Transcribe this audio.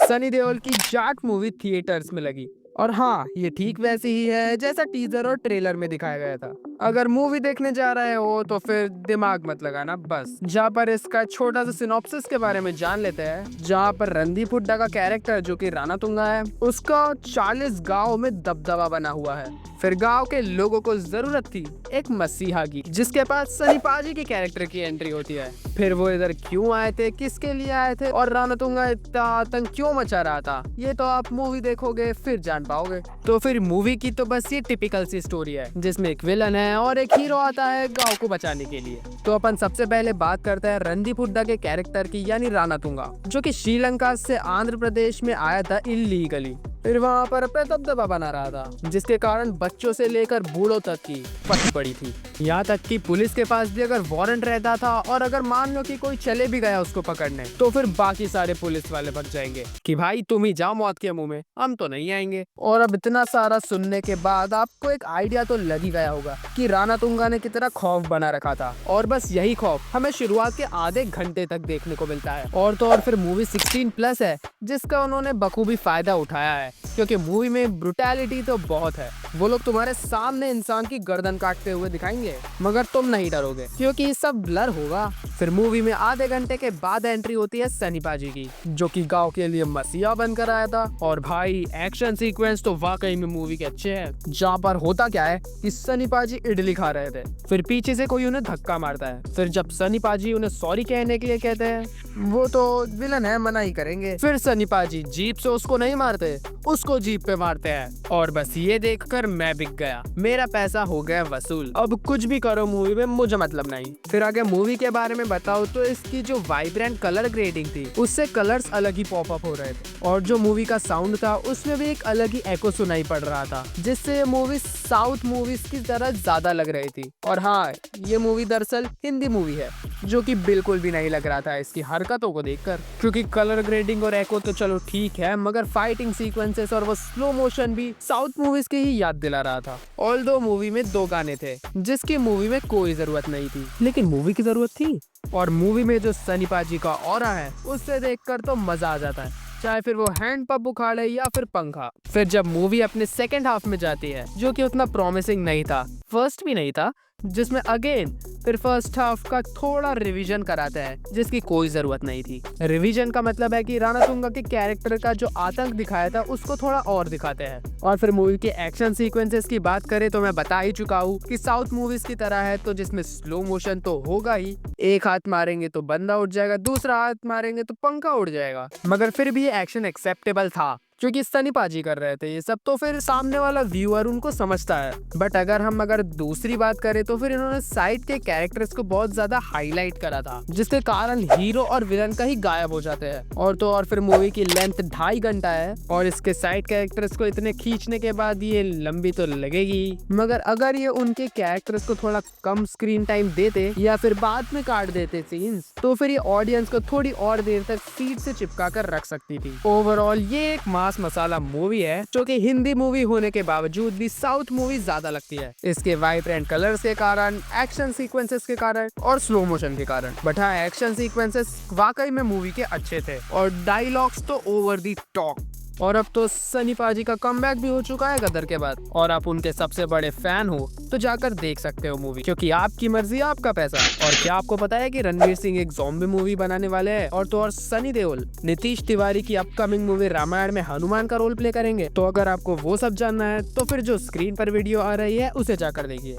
सनी देओल की Jat movie theatres में लगी। और हाँ, ये ठीक वैसी ही है जैसा टीजर और ट्रेलर में दिखाया गया था। अगर मूवी देखने जा रहे हो तो फिर दिमाग मत लगाना बस। जहाँ पर इसका छोटा सा सिनॉप्सिस के बारे में जान लेते हैं। जहाँ पर रणदीप हुड्डा का कैरेक्टर जो कि राणा तुंगा है, उसका 40 गांव में दबदबा बना हुआ है। फिर गांव के लोगों को जरूरत थी एक मसीहा की, जिसके पास सनी पाजी के कैरेक्टर की एंट्री होती है। फिर वो इधर क्यों आए थे, किसके लिए आए थे और राणा तुंगा इतना आतंक क्यों मचा रहा था, ये तो आप मूवी देखोगे फिर जान पाओगे। तो फिर मूवी की तो बस ये टिपिकल सी स्टोरी है जिसमें एक विलन है और एक हीरो आता है गांव को बचाने के लिए। तो अपन सबसे पहले बात करते हैं रणदीप हुड्डा के कैरेक्टर की, यानी राणा तुंगा, जो कि श्रीलंका से आंध्र प्रदेश में आया था इलीगली। फिर वहाँ पर अपना दबदबा बना रहा था, जिसके कारण बच्चों से लेकर बूढ़ों तक की फटी पड़ी थी। यहाँ तक कि पुलिस के पास भी अगर वारंट रहता था और अगर मान लो कि कोई चले भी गया उसको पकड़ने, तो फिर बाकी सारे पुलिस वाले भग जाएंगे कि भाई तुम ही जाओ मौत के मुंह में, हम तो नहीं आएंगे। और अब इतना सारा सुनने के बाद आपको एक आइडिया तो लग ही गया होगा कि राणा तुंगा ने कितना खौफ बना रखा था। और बस यही खौफ हमें शुरुआत के आधे घंटे तक देखने को मिलता है। और तो और फिर मूवी 16+ है, जिसका उन्होंने बखूबी फायदा उठाया है, क्योंकि मूवी में ब्रुटैलिटी तो बहुत है। वो लोग तुम्हारे सामने इंसान की गर्दन काटते हुए दिखाएंगे, मगर तुम नहीं डरोगे क्योंकि ये सब ब्लर होगा। फिर मूवी में आधे घंटे के बाद एंट्री होती है सनी पाजी की, जो कि गांव के लिए मसीहा बनकर आया था। और भाई एक्शन सीक्वेंस तो वाकई में मूवी के अच्छे हैं। जहाँ पर होता क्या है कि सनी पाजी इडली खा रहे थे, फिर पीछे से कोई उन्हें धक्का मारता है। फिर जब सनी पाजी उन्हें सॉरी कहने के लिए कहते हैं, वो तो विलन है, मना ही करेंगे। फिर सनी पाजी जीप से उसको नहीं मारते, उसको जीप पे मारते हैं। और बस ये देखकर मैं बिक गया, मेरा पैसा हो गया वसूल। अब कुछ भी करो मूवी में, मुझे मतलब नहीं। फिर आगे मूवी के बारे में बताओ तो इसकी जो वाइब्रेंट कलर ग्रेडिंग थी, उससे कलर्स अलग ही पॉप अप हो रहे थे। और जो मूवी का साउंड था उसमें भी एक अलग ही एको सुनाई पड़ रहा था, जिससे ये मूवी साउथ मूवीज की तरह ज्यादा लग रही थी। और हाँ, ये मूवी दरअसल हिंदी मूवी है, जो कि बिल्कुल भी नहीं लग रहा था इसकी हरकतों को देखकर। क्योंकि कलर ग्रेडिंग और एको तो चलो ठीक है, मगर फाइटिंग सीक्वेंसेस और वो स्लो मोशन भी साउथ मूवीज की ही याद दिला रहा था। ऑल्दो मूवी में 2 गाने थे, जिसकी मूवी में कोई जरूरत नहीं थी, लेकिन मूवी की जरूरत थी। और मूवी में जो सनी पाजी का ऑरा है, उससे देखकर तो मजा आ जाता है, चाहे फिर वो हैंड पंप उखाड़े या फिर पंखा। फिर जब मूवी अपने सेकंड हाफ में जाती है, जो कि उतना प्रॉमिसिंग नहीं था, फर्स्ट भी नहीं था, जिसमें अगेन फिर फर्स्ट हाफ का थोड़ा रिवीजन कराता है, जिसकी कोई जरूरत नहीं थी। रिवीजन का मतलब है कि राणा तुंगा के कैरेक्टर का जो आतंक दिखाया था उसको थोड़ा और दिखाते हैं। और फिर मूवी के एक्शन सीक्वेंसेस की बात करें तो मैं बता ही चुका हूँ कि साउथ मूवीज की तरह है, तो जिसमें स्लो मोशन तो होगा ही। एक हाथ मारेंगे तो बंदा उठ जाएगा, दूसरा हाथ मारेंगे तो पंखा उड़ जाएगा, मगर फिर भी ये एक्शन एक्सेप्टेबल था क्योंकि सनी पाजी कर रहे थे ये सब, तो फिर सामने वाला व्यूअर उनको समझता है। बट अगर दूसरी बात करें तो फिर इन्होंने साइड के कैरेक्टर्स को बहुत ज्यादा हाईलाइट करा था, जिसके कारण हीरो और विलन का ही गायब हो जाते हैं। और तो और फिर मूवी की लेंथ 2.5 घंटा है, और इसके साइड कैरेक्टर्स को इतने खींचने के बाद ये लंबी तो लगेगी, मगर अगर ये उनके कैरेक्टर्स को थोड़ा कम स्क्रीन टाइम देते या फिर बाद में काट देते सीन्स, तो फिर ये ऑडियंस को थोड़ी और देर तक सीट से चिपका कर रख सकती थी। ओवरऑल ये एक मास मसाला मूवी है, जो कि हिंदी मूवी होने के बावजूद भी साउथ मूवी ज्यादा लगती है, इसके वाइब्रेंट कलर्स के कारण, एक्शन सीक्वेंसेस के कारण और स्लो मोशन के कारण। बट हाँ, एक्शन सीक्वेंसेस वाकई में मूवी के अच्छे थे और डायलॉग्स तो ओवर दी टॉप। और अब तो सनी पाजी का कमबैक भी हो चुका है गदर के बाद, और आप उनके सबसे बड़े फैन हो तो जाकर देख सकते हो मूवी, क्योंकि आपकी मर्जी आपका पैसा। और क्या आपको पता है कि रणवीर सिंह एक ज़ॉम्बी मूवी बनाने वाले हैं, और तो और सनी देओल नीतीश तिवारी की अपकमिंग मूवी रामायण में हनुमान का रोल प्ले करेंगे। तो अगर आपको वो सब जानना है तो फिर जो स्क्रीन पर वीडियो आ रही है उसे जाकर देखिए।